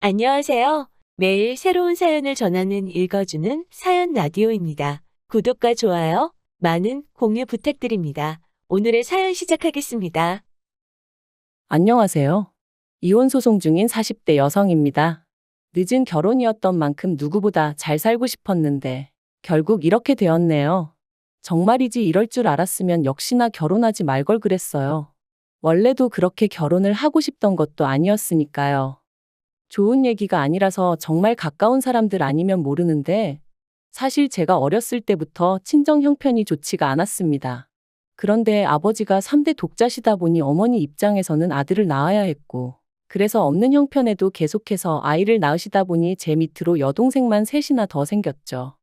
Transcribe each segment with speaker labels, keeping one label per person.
Speaker 1: 안녕하세요. 매일 새로운 사연을 전하는 읽어주는 사연 라디오입니다. 구독과 좋아요, 많은 공유 부탁드립니다. 오늘의 사연 시작하겠습니다.
Speaker 2: 안녕하세요. 이혼 소송 중인 40대 여성입니다. 늦은 결혼이었던 만큼 누구보다 잘 살고 싶었는데 결국 이렇게 되었네요. 정말이지 이럴 줄 알았으면 역시나 결혼하지 말 걸 그랬어요. 원래도 그렇게 결혼을 하고 싶던 것도 아니었으니까요. 좋은 얘기가 아니라서 정말 가까운 사람들 아니면 모르는데 사실 제가 어렸을 때부터 친정 형편이 좋지가 않았습니다. 그런데 아버지가 3대 독자시다 보니 어머니 입장에서는 아들을 낳아야 했고, 그래서 없는 형편에도 계속해서 아이를 낳으시다 보니 제 밑으로 여동생만 셋이나 더 생겼죠.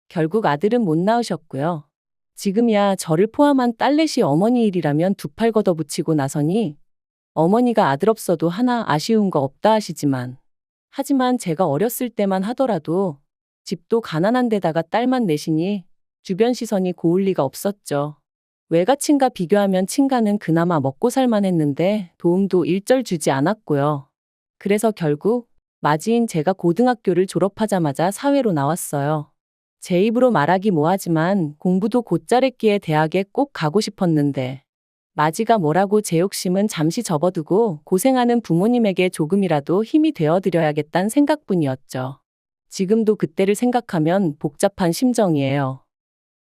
Speaker 2: 결국 아들은 못 낳으셨고요. 지금이야 저를 포함한 딸넷이 어머니 일이라면 두 팔 걷어붙이고 나서니 어머니가 아들 없어도 하나 아쉬운 거 없다 하지만 제가 어렸을 때만 하더라도 집도 가난한 데다가 딸만 넷이니 주변 시선이 고울 리가 없었죠. 외가친과 비교하면 친가는 그나마 먹고 살만 했는데 도움도 일절 주지 않았고요. 그래서 결국 마지인 제가 고등학교를 졸업하자마자 사회로 나왔어요. 제 입으로 말하기 뭐하지만 공부도 곧잘했기에 대학에 꼭 가고 싶었는데 마지가 뭐라고 제 욕심은 잠시 접어두고 고생하는 부모님에게 조금이라도 힘이 되어드려야겠다는 생각뿐이었죠. 지금도 그때를 생각하면 복잡한 심정이에요.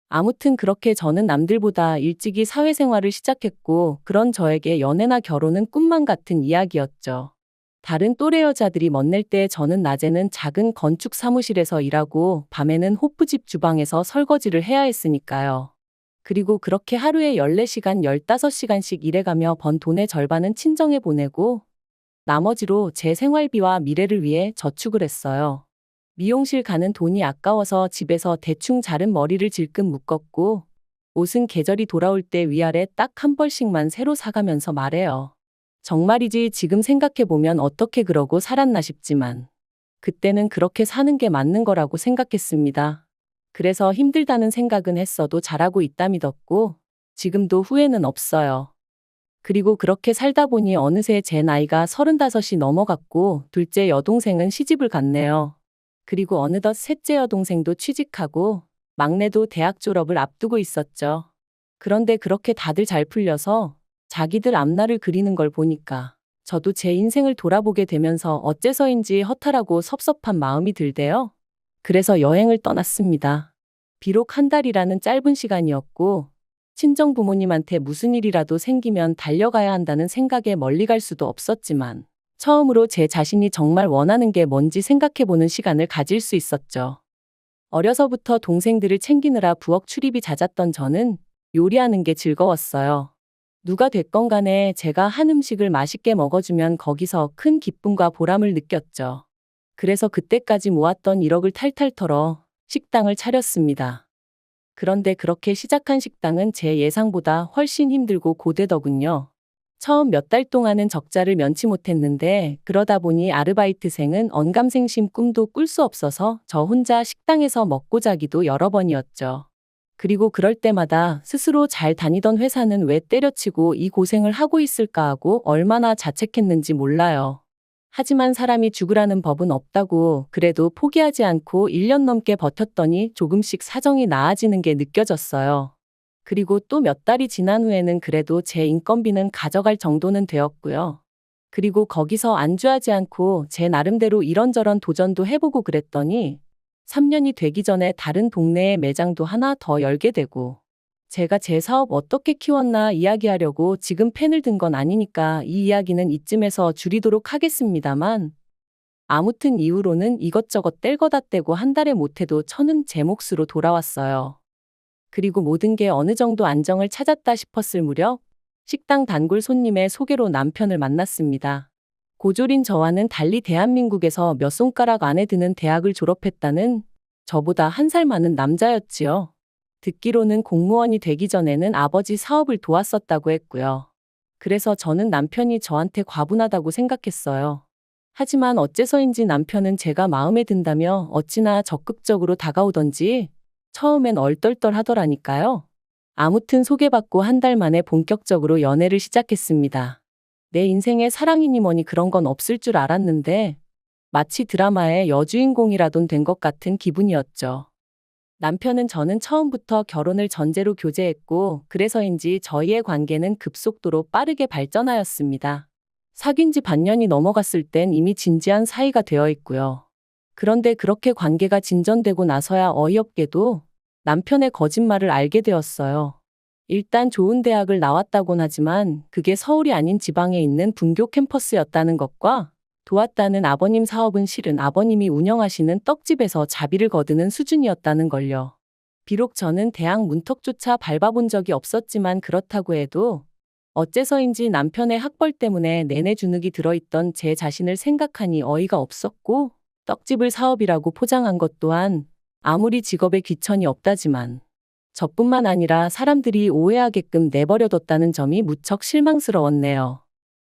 Speaker 2: 아무튼 그렇게 저는 남들보다 일찍이 사회생활을 시작했고 그런 저에게 연애나 결혼은 꿈만 같은 이야기였죠. 다른 또래 여자들이 멋낼 때 저는 낮에는 작은 건축 사무실에서 일하고 밤에는 호프집 주방에서 설거지를 해야 했으니까요. 그리고 그렇게 하루에 14시간, 15시간씩 일해가며 번 돈의 절반은 친정에 보내고 나머지로 제 생활비와 미래를 위해 저축을 했어요. 미용실 가는 돈이 아까워서 집에서 대충 자른 머리를 질끈 묶었고 옷은 계절이 돌아올 때 위아래 딱 한 벌씩만 새로 사가면서 말해요. 정말이지 지금 생각해보면 어떻게 그러고 살았나 싶지만 그때는 그렇게 사는 게 맞는 거라고 생각했습니다. 그래서 힘들다는 생각은 했어도 잘하고 있다 믿었고 지금도 후회는 없어요. 그리고 그렇게 살다 보니 어느새 제 나이가 35이 넘어갔고 둘째 여동생은 시집을 갔네요. 그리고 어느덧 셋째 여동생도 취직하고 막내도 대학 졸업을 앞두고 있었죠. 그런데 그렇게 다들 잘 풀려서 자기들 앞날을 그리는 걸 보니까 저도 제 인생을 돌아보게 되면서 어째서인지 허탈하고 섭섭한 마음이 들대요. 그래서 여행을 떠났습니다. 비록 한 달이라는 짧은 시간이었고 친정 부모님한테 무슨 일이라도 생기면 달려가야 한다는 생각에 멀리 갈 수도 없었지만 처음으로 제 자신이 정말 원하는 게 뭔지 생각해보는 시간을 가질 수 있었죠. 어려서부터 동생들을 챙기느라 부엌 출입이 잦았던 저는 요리하는 게 즐거웠어요. 누가 됐건 간에 제가 한 음식을 맛있게 먹어주면 거기서 큰 기쁨과 보람을 느꼈죠. 그래서 그때까지 모았던 1억을 탈탈 털어 식당을 차렸습니다. 그런데 그렇게 시작한 식당은 제 예상보다 훨씬 힘들고 고되더군요. 처음 몇 달 동안은 적자를 면치 못했는데 그러다 보니 아르바이트생은 언감생심 꿈도 꿀 수 없어서 저 혼자 식당에서 먹고 자기도 여러 번이었죠. 그리고 그럴 때마다 스스로 잘 다니던 회사는 왜 때려치고 이 고생을 하고 있을까 하고 얼마나 자책했는지 몰라요. 하지만 사람이 죽으라는 법은 없다고 그래도 포기하지 않고 1년 넘게 버텼더니 조금씩 사정이 나아지는 게 느껴졌어요. 그리고 또 몇 달이 지난 후에는 그래도 제 인건비는 가져갈 정도는 되었고요. 그리고 거기서 안주하지 않고 제 나름대로 이런저런 도전도 해보고 그랬더니 3년이 되기 전에 다른 동네에 매장도 하나 더 열게 되고 제가 제 사업 어떻게 키웠나 이야기하려고 지금 펜을 든 건 아니니까 이 이야기는 이쯤에서 줄이도록 하겠습니다만 아무튼 이후로는 이것저것 뗄거다 떼고 한 달에 못해도 1,000은 제 몫으로 돌아왔어요. 그리고 모든 게 어느 정도 안정을 찾았다 싶었을 무렵 식당 단골 손님의 소개로 남편을 만났습니다. 고졸인 저와는 달리 대한민국에서 몇 손가락 안에 드는 대학을 졸업했다는 저보다 한 살 많은 남자였지요. 듣기로는 공무원이 되기 전에는 아버지 사업을 도왔었다고 했고요. 그래서 저는 남편이 저한테 과분하다고 생각했어요. 하지만 어째서인지 남편은 제가 마음에 든다며 어찌나 적극적으로 다가오던지 처음엔 얼떨떨 하더라니까요. 아무튼 소개받고 한 달 만에 본격적으로 연애를 시작했습니다. 내 인생에 사랑이니 뭐니 그런 건 없을 줄 알았는데 마치 드라마의 여주인공이라돈 된 것 같은 기분이었죠. 남편은 저는 처음부터 결혼을 전제로 교제했고, 그래서인지 저희의 관계는 급속도로 빠르게 발전하였습니다. 사귄 지 반년이 넘어갔을 땐 이미 진지한 사이가 되어 있고요. 그런데 그렇게 관계가 진전되고 나서야 어이없게도 남편의 거짓말을 알게 되었어요. 일단 좋은 대학을 나왔다곤 하지만 그게 서울이 아닌 지방에 있는 분교 캠퍼스였다는 것과 도왔다는 아버님 사업은 실은 아버님이 운영하시는 떡집에서 자비를 거두는 수준이었다는 걸요. 비록 저는 대학 문턱조차 밟아본 적이 없었지만 그렇다고 해도 어째서인지 남편의 학벌 때문에 내내 주눅이 들어있던 제 자신을 생각하니 어이가 없었고, 떡집을 사업이라고 포장한 것 또한 아무리 직업에 귀천이 없다지만 저뿐만 아니라 사람들이 오해하게끔 내버려뒀다는 점이 무척 실망스러웠네요.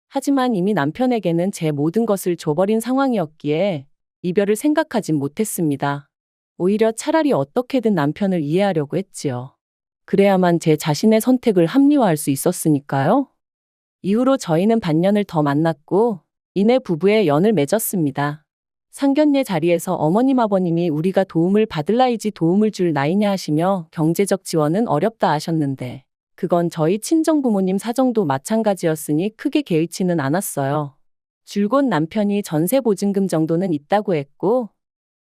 Speaker 2: 하지만 이미 남편에게는 제 모든 것을 줘버린 상황이었기에 이별을 생각하진 못했습니다. 오히려 차라리 어떻게든 남편을 이해하려고 했지요. 그래야만 제 자신의 선택을 합리화할 수 있었으니까요. 이후로 저희는 반년을 더 만났고 이내 부부의 연을 맺었습니다. 상견례 자리에서 어머님 아버님이 우리가 도움을 받을 나이지 도움을 줄 나이냐 하시며 경제적 지원은 어렵다 하셨는데 그건 저희 친정부모님 사정도 마찬가지였으니 크게 개의치는 않았어요. 줄곧 남편이 전세 보증금 정도는 있다고 했고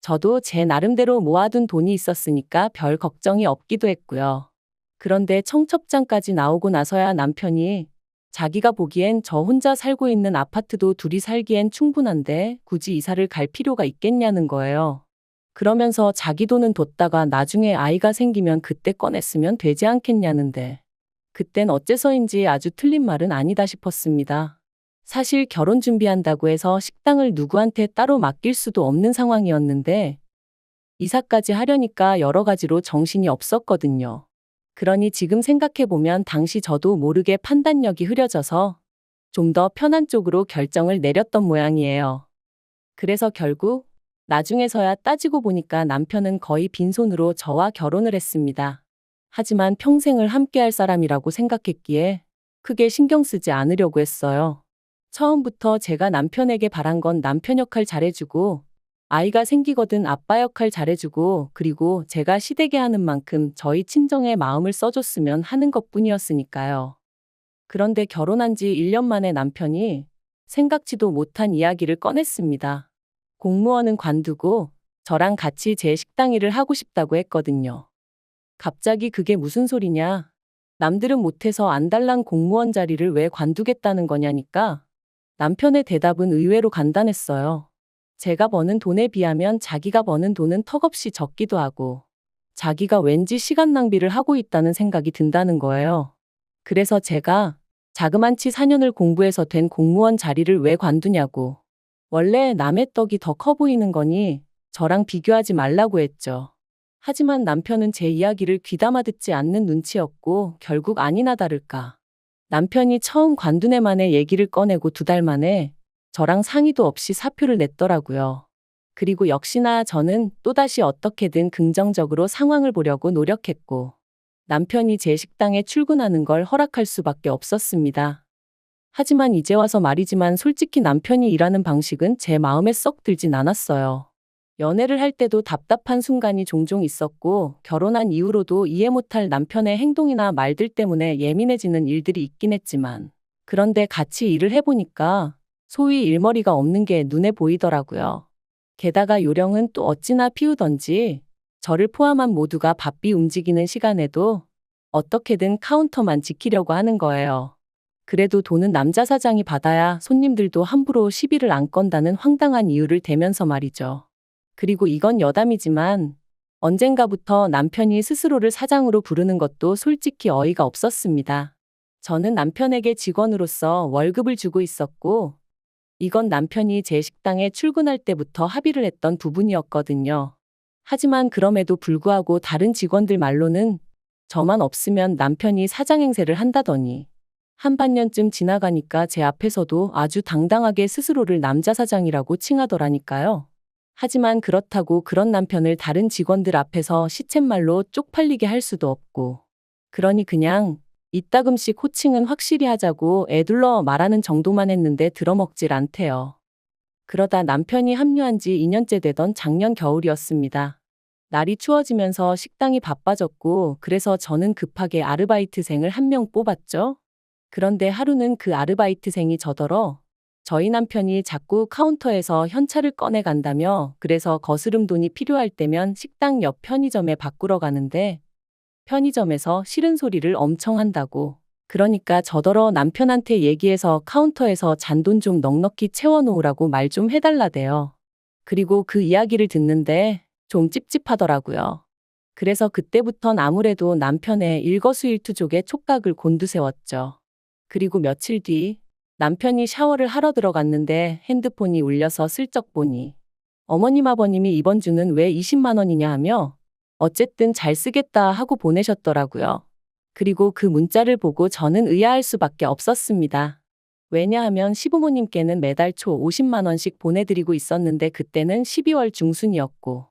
Speaker 2: 저도 제 나름대로 모아둔 돈이 있었으니까 별 걱정이 없기도 했고요. 그런데 청첩장까지 나오고 나서야 남편이 자기가 보기엔 저 혼자 살고 있는 아파트도 둘이 살기엔 충분한데 굳이 이사를 갈 필요가 있겠냐는 거예요. 그러면서 자기 돈은 뒀다가 나중에 아이가 생기면 그때 꺼냈으면 되지 않겠냐는데 그땐 어째서인지 아주 틀린 말은 아니다 싶었습니다. 사실 결혼 준비한다고 해서 식당을 누구한테 따로 맡길 수도 없는 상황이었는데 이사까지 하려니까 여러 가지로 정신이 없었거든요. 그러니 지금 생각해보면 당시 저도 모르게 판단력이 흐려져서 좀 더 편한 쪽으로 결정을 내렸던 모양이에요. 그래서 결국 나중에서야 따지고 보니까 남편은 거의 빈손으로 저와 결혼을 했습니다. 하지만 평생을 함께할 사람이라고 생각했기에 크게 신경 쓰지 않으려고 했어요. 처음부터 제가 남편에게 바란 건 남편 역할 잘해주고 아이가 생기거든 아빠 역할 잘해주고 그리고 제가 시댁에 하는 만큼 저희 친정의 마음을 써줬으면 하는 것뿐이었으니까요. 그런데 결혼한 지 1년 만에 남편이 생각지도 못한 이야기를 꺼냈습니다. 공무원은 관두고 저랑 같이 제 식당 일을 하고 싶다고 했거든요. 갑자기 그게 무슨 소리냐? 남들은 못해서 안달난 공무원 자리를 왜 관두겠다는 거냐니까 남편의 대답은 의외로 간단했어요. 제가 버는 돈에 비하면 자기가 버는 돈은 턱없이 적기도 하고 자기가 왠지 시간 낭비를 하고 있다는 생각이 든다는 거예요. 그래서 제가 자그만치 4년을 공부해서 된 공무원 자리를 왜 관두냐고. 원래 남의 떡이 더 커 보이는 거니 저랑 비교하지 말라고 했죠. 하지만 남편은 제 이야기를 귀담아 듣지 않는 눈치였고 결국 아니나 다를까. 남편이 처음 관둔 해 만에 얘기를 꺼내고 2달 만에 저랑 상의도 없이 사표를 냈더라고요. 그리고 역시나 저는 또다시 어떻게든 긍정적으로 상황을 보려고 노력했고 남편이 제 식당에 출근하는 걸 허락할 수밖에 없었습니다. 하지만 이제 와서 말이지만 솔직히 남편이 일하는 방식은 제 마음에 썩 들진 않았어요. 연애를 할 때도 답답한 순간이 종종 있었고 결혼한 이후로도 이해 못할 남편의 행동이나 말들 때문에 예민해지는 일들이 있긴 했지만 그런데 같이 일을 해보니까 소위 일머리가 없는 게 눈에 보이더라고요. 게다가 요령은 또 어찌나 피우던지 저를 포함한 모두가 바삐 움직이는 시간에도 어떻게든 카운터만 지키려고 하는 거예요. 그래도 돈은 남자 사장이 받아야 손님들도 함부로 시비를 안 건다는 황당한 이유를 대면서 말이죠. 그리고 이건 여담이지만 언젠가부터 남편이 스스로를 사장으로 부르는 것도 솔직히 어이가 없었습니다. 저는 남편에게 직원으로서 월급을 주고 있었고 이건 남편이 제 식당에 출근할 때부터 합의를 했던 부분이었거든요. 하지만 그럼에도 불구하고 다른 직원들 말로는 저만 없으면 남편이 사장 행세를 한다더니 한 반년쯤 지나가니까 제 앞에서도 아주 당당하게 스스로를 남자 사장이라고 칭하더라니까요. 하지만 그렇다고 그런 남편을 다른 직원들 앞에서 시쳇말로 쪽팔리게 할 수도 없고 그러니 그냥 이따금씩 호칭은 확실히 하자고 애둘러 말하는 정도만 했는데 들어먹질 않대요. 그러다 남편이 합류한 지 2년째 되던 작년 겨울이었습니다. 날이 추워지면서 식당이 바빠졌고 그래서 저는 급하게 아르바이트생을 한 명 뽑았죠. 그런데 하루는 그 아르바이트생이 저더러 저희 남편이 자꾸 카운터에서 현찰을 꺼내 간다며 그래서 거스름 돈이 필요할 때면 식당 옆 편의점에 바꾸러 가는데 편의점에서 싫은 소리를 엄청 한다고. 그러니까 저더러 남편한테 얘기해서 카운터에서 잔돈 좀 넉넉히 채워놓으라고 말 좀 해달라대요. 그리고 그 이야기를 듣는데 좀 찝찝하더라고요. 그래서 그때부턴 아무래도 남편의 일거수일투족에 촉각을 곤두세웠죠. 그리고 며칠 뒤 남편이 샤워를 하러 들어갔는데 핸드폰이 울려서 슬쩍 보니 어머님 아버님이 이번 주는 왜 20만 원이냐 하며 어쨌든 잘 쓰겠다 하고 보내셨더라고요. 그리고 그 문자를 보고 저는 의아할 수밖에 없었습니다. 왜냐하면 시부모님께는 매달 초 50만 원씩 보내드리고 있었는데 그때는 12월 중순이었고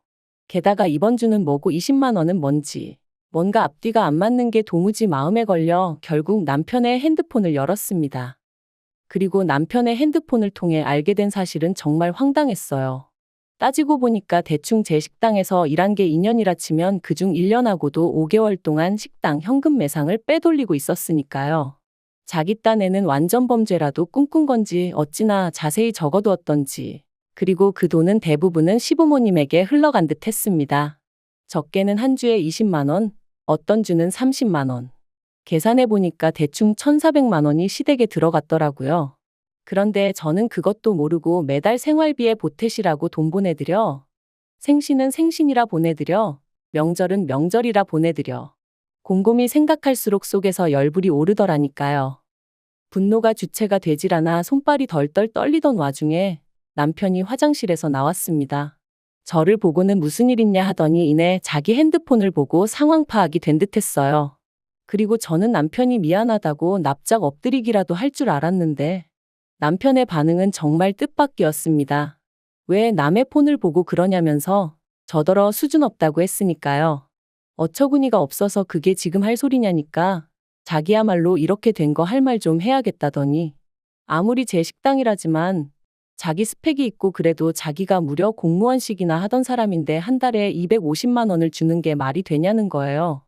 Speaker 2: 게다가 이번 주는 뭐고 20만 원은 뭔지 뭔가 앞뒤가 안 맞는 게 도무지 마음에 걸려 결국 남편의 핸드폰을 열었습니다. 그리고 남편의 핸드폰을 통해 알게 된 사실은 정말 황당했어요. 따지고 보니까 대충 제 식당에서 일한 게 2년이라 치면 그중 1년하고도 5개월 동안 식당 현금 매상을 빼돌리고 있었으니까요. 자기 딴에는 완전 범죄라도 꿈꾼 건지 어찌나 자세히 적어두었던지. 그리고 그 돈은 대부분은 시부모님에게 흘러간 듯 했습니다. 적게는 한 주에 20만 원, 어떤 주는 30만 원. 계산해 보니까 대충 1,400만 원이 시댁에 들어갔더라고요. 그런데 저는 그것도 모르고 매달 생활비에 보태시라고 돈 보내드려. 생신은 생신이라 보내드려. 명절은 명절이라 보내드려. 곰곰이 생각할수록 속에서 열불이 오르더라니까요. 분노가 주체가 되질 않아 손발이 덜덜 떨리던 와중에 남편이 화장실에서 나왔습니다. 저를 보고는 무슨 일 있냐 하더니 이내 자기 핸드폰을 보고 상황 파악이 된 듯했어요. 그리고 저는 남편이 미안하다고 납작 엎드리기라도 할 줄 알았는데 남편의 반응은 정말 뜻밖이었습니다. 왜 남의 폰을 보고 그러냐면서 저더러 수준 없다고 했으니까요. 어처구니가 없어서 그게 지금 할 소리냐니까 자기야말로 이렇게 된 거 할 말 좀 해야겠다더니 아무리 제 식당이라지만 자기 스펙이 있고 그래도 자기가 무려 공무원식이나 하던 사람인데 한 달에 250만 원을 주는 게 말이 되냐는 거예요.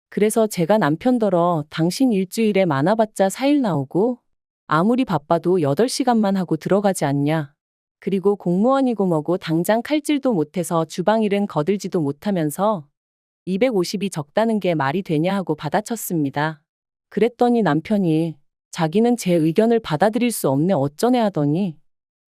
Speaker 2: 그래서 제가 남편더러 당신 일주일에 많아봤자 4일 나오고 아무리 바빠도 8시간만 하고 들어가지 않냐. 그리고 공무원이고 뭐고 당장 칼질도 못해서 주방일은 거들지도 못하면서 250이 적다는 게 말이 되냐 하고 받아쳤습니다. 그랬더니 남편이 자기는 제 의견을 받아들일 수 없네 어쩌네 하더니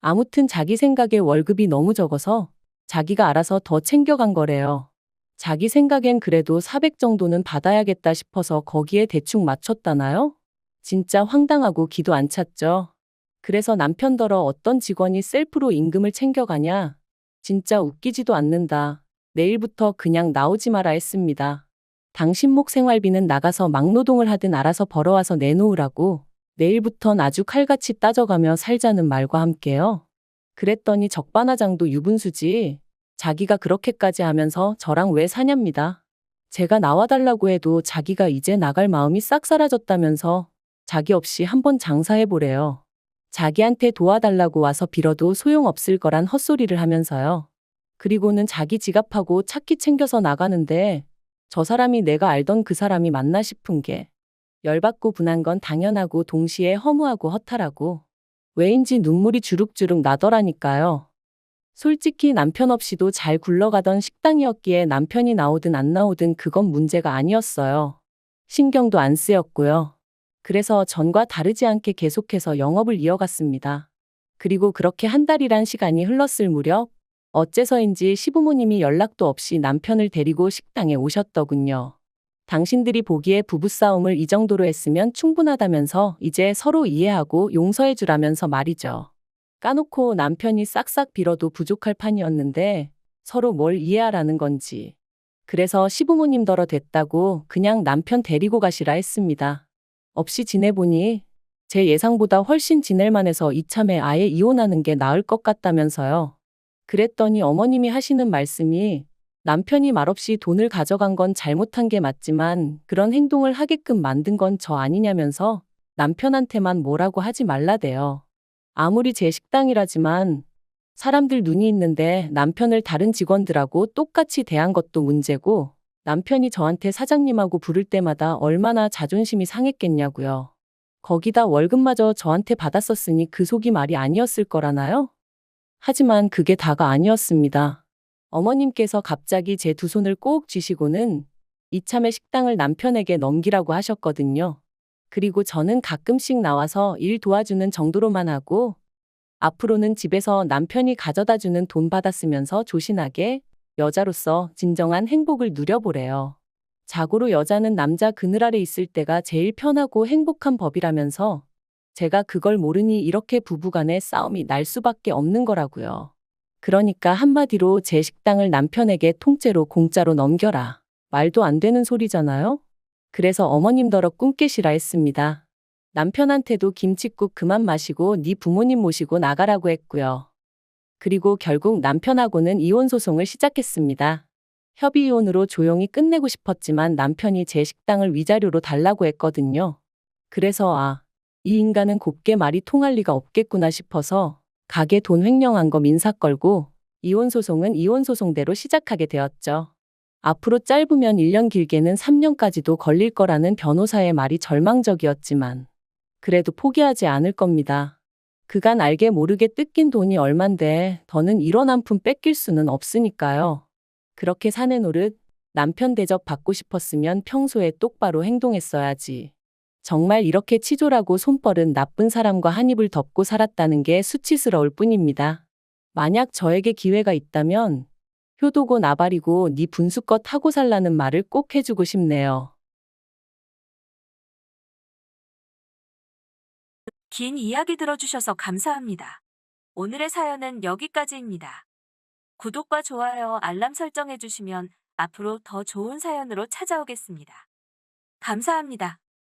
Speaker 2: 아무튼 자기 생각에 월급이 너무 적어서 자기가 알아서 더 챙겨간 거래요. 자기 생각엔 그래도 400 정도는 받아야겠다 싶어서 거기에 대충 맞췄다나요? 진짜 황당하고 기도 안 찼죠. 그래서 남편더러 어떤 직원이 셀프로 임금을 챙겨가냐? 진짜 웃기지도 않는다. 내일부터 그냥 나오지 마라 했습니다. 당신 목 생활비는 나가서 막노동을 하든 알아서 벌어와서 내놓으라고. 내일부턴 아주 칼같이 따져가며 살자는 말과 함께요. 그랬더니 적반하장도 유분수지. 자기가 그렇게까지 하면서 저랑 왜 사냐입니다. 제가 나와달라고 해도 자기가 이제 나갈 마음이 싹 사라졌다면서 자기 없이 한번 장사해보래요. 자기한테 도와달라고 와서 빌어도 소용없을 거란 헛소리를 하면서요. 그리고는 자기 지갑하고 차키 챙겨서 나가는데 저 사람이 내가 알던 그 사람이 맞나 싶은 게 열받고 분한 건 당연하고 동시에 허무하고 허탈하고 왜인지 눈물이 주룩주룩 나더라니까요. 솔직히 남편 없이도 잘 굴러가던 식당이었기에 남편이 나오든 안 나오든 그건 문제가 아니었어요. 신경도 안 쓰였고요. 그래서 전과 다르지 않게 계속해서 영업을 이어갔습니다. 그리고 그렇게 한 달이란 시간이 흘렀을 무렵 어째서인지 시부모님이 연락도 없이 남편을 데리고 식당에 오셨더군요. 당신들이 보기에 부부싸움을 이 정도로 했으면 충분하다면서 이제 서로 이해하고 용서해 주라면서 말이죠. 까놓고 남편이 싹싹 빌어도 부족할 판이었는데 서로 뭘 이해하라는 건지. 그래서 시부모님더러 됐다고 그냥 남편 데리고 가시라 했습니다. 없이 지내보니 제 예상보다 훨씬 지낼만 해서 이참에 아예 이혼하는 게 나을 것 같다면서요. 그랬더니 어머님이 하시는 말씀이 남편이 말없이 돈을 가져간 건 잘못한 게 맞지만 그런 행동을 하게끔 만든 건 저 아니냐면서 남편한테만 뭐라고 하지 말라대요. 아무리 제 식당이라지만 사람들 눈이 있는데 남편을 다른 직원들하고 똑같이 대한 것도 문제고, 남편이 저한테 사장님하고 부를 때마다 얼마나 자존심이 상했겠냐고요. 거기다 월급마저 저한테 받았었으니 그 속이 말이 아니었을 거라나요? 하지만 그게 다가 아니었습니다. 어머님께서 갑자기 제 두 손을 꼭 쥐시고는 이참에 식당을 남편에게 넘기라고 하셨거든요. 그리고 저는 가끔씩 나와서 일 도와주는 정도로만 하고, 앞으로는 집에서 남편이 가져다 주는 돈 받아 쓰면서 조신하게 여자로서 진정한 행복을 누려보래요. 자고로 여자는 남자 그늘 아래 있을 때가 제일 편하고 행복한 법이라면서 제가 그걸 모르니 이렇게 부부간의 싸움이 날 수밖에 없는 거라고요. 그러니까 한마디로 제 식당을 남편에게 통째로 공짜로 넘겨라. 말도 안 되는 소리잖아요? 그래서 어머님더러 꿈 깨시라 했습니다. 남편한테도 김칫국 그만 마시고 네 부모님 모시고 나가라고 했고요. 그리고 결국 남편하고는 이혼 소송을 시작했습니다. 협의 이혼으로 조용히 끝내고 싶었지만 남편이 제 식당을 위자료로 달라고 했거든요. 그래서 이 인간은 곱게 말이 통할 리가 없겠구나 싶어서 가게 돈 횡령한 거 민사 걸고 이혼 소송은 이혼 소송대로 시작하게 되었죠. 앞으로 짧으면 1년 길게는 3년까지도 걸릴 거라는 변호사의 말이 절망적이었지만 그래도 포기하지 않을 겁니다. 그간 알게 모르게 뜯긴 돈이 얼만데 더는 이런 한 푼 뺏길 수는 없으니까요. 그렇게 사내 노릇, 남편 대접 받고 싶었으면 평소에 똑바로 행동했어야지. 정말 이렇게 치졸하고 손버른 나쁜 사람과 한 입을 덮고 살았다는 게 수치스러울 뿐입니다. 만약 저에게 기회가 있다면 효도고 나발이고 네 분수껏 하고 살라는 말을 꼭 해주고 싶네요.
Speaker 1: 긴 이야기 들어주셔서 감사합니다. 오늘의 사연은 여기까지입니다. 구독과 좋아요, 알람 설정해주시면 앞으로 더 좋은 사연으로 찾아오겠습니다. 감사합니다.